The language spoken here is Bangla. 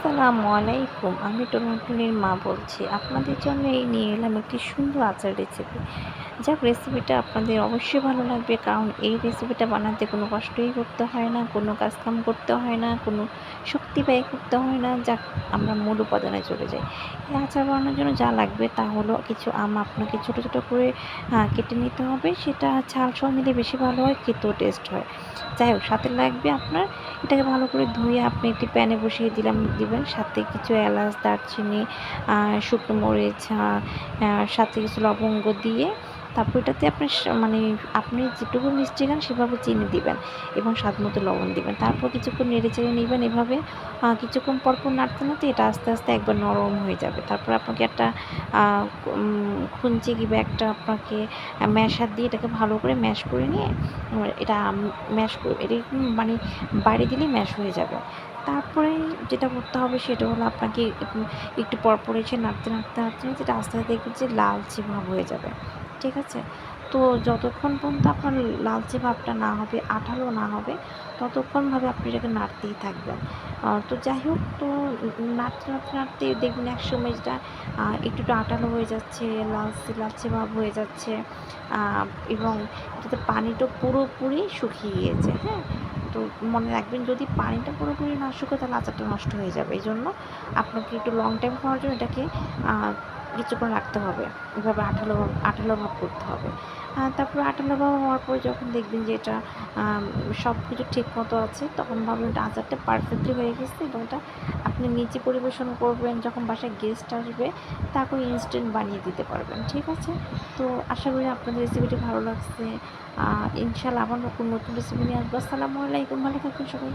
আসসালামু আলাইকুম। আমি টুনটুনির মা বলছি। আপনাদের জন্য নিয়ে এলাম একটি সুন্দর আচার রেসিপি। যাক, রেসিপিটা আপনাদের অবশ্যই ভালো লাগবে, কারণ এই রেসিপিটা বানাতে কোনো কষ্টই করতে হয় না, কোনো কাজকাম করতে হয় না, কোনো শক্তি ব্যয় করতে হয় না। যাক, আমরা মূল উপাদানে চলে যাই। এই আচার বানানোর জন্য যা লাগবে তা হলো কিছু আম আপনাকে ছোটো ছোটো করে কেটে নিতে হবে। সেটা ঝাল সহ নিলে বেশি ভালো হয়, খেতেও টেস্ট হয়। যাই হোক, সাথে লাগবে আপনার, এটাকে ভালো করে ধুয়ে আপনি একটি প্যানে বসিয়ে দিবেন, সাথে কিছু এলাচ, দারচিনি, শুকনো মরিচ, সাথে কিছু লবঙ্গ দিয়ে তারপর এটাতে আপনি মানে আপনি যেটুকু মিষ্টি খান সেভাবে চিনি দিবেন এবং স্বাদ মতো লবণ দিবেন। তারপর কিছুক্ষণ নেড়ে চেড়ে নেবেন এভাবে। কিছুক্ষণ পরপর নাড়তে নাড়তে এটা আস্তে আস্তে একবার নরম হয়ে যাবে। তারপর আপনাকে একটা খুন্তি কিংবা একটা আপনাকে ম্যাশার দিয়ে এটাকে ভালো করে ম্যাশ করে নিয়ে এটা ম্যাশ করে এটা মানে বাড়ি দিলেই ম্যাশ হয়ে যাবে। তারপরে যেটা করতে হবে সেটা হলো আপনাকে একটু পরপর এসে নাড়তে যেটা আস্তে আস্তে দেখবেন যে লালচে ভাব হয়ে যাবে। ঠিক আছে? তো যতক্ষণ পর্যন্ত আপনার লালচে ভাবটা না হবে, আঠালো না হবে, ততক্ষণভাবে আপনি এটাকে নাড়তেই থাকবেন। তো যাই হোক, তো নাড়তে দেখবেন একসময় যেটা একটু আঠালো হয়ে যাচ্ছে, লালচে লালচে ভাব হয়ে যাচ্ছে, আ এবং এটাতে পানিটা পুরোপুরি শুকিয়ে গিয়েছে, হ্যাঁ? তো মনে রাখবেন, যদি পানিটা পুরোপুরি না শুকায় তাহলে আচারটা নষ্ট হয়ে যাবে। এজন্য আপনাকে একটু লং টাইম খাওয়ার জন্য এটাকে আ কিছুক্ষণ রাখতে হবে। এভাবে আঠালো ভাব করতে হবে। তারপরে আঠালো ভাব হওয়ার পরে যখন দেখবেন যে এটা সব কিছু ঠিকমতো আছে, তখন ভাববেন এটা আচারটা পারফেক্টলি হয়ে গেছে এবং এটা আপনি নিজে পরিবেশন করবেন। যখন বাসায় গেস্ট আসবে তাকেও ইনস্ট্যান্ট বানিয়ে দিতে পারবেন। ঠিক আছে? তো আশা করি আপনাদের রেসিপিটি ভালো লাগছে। ইনশাআল্লাহ আবার নতুন রেসিপি নিয়ে আসবো। আসসালামু আলাইকুম। ভালো থাকবেন সবাই।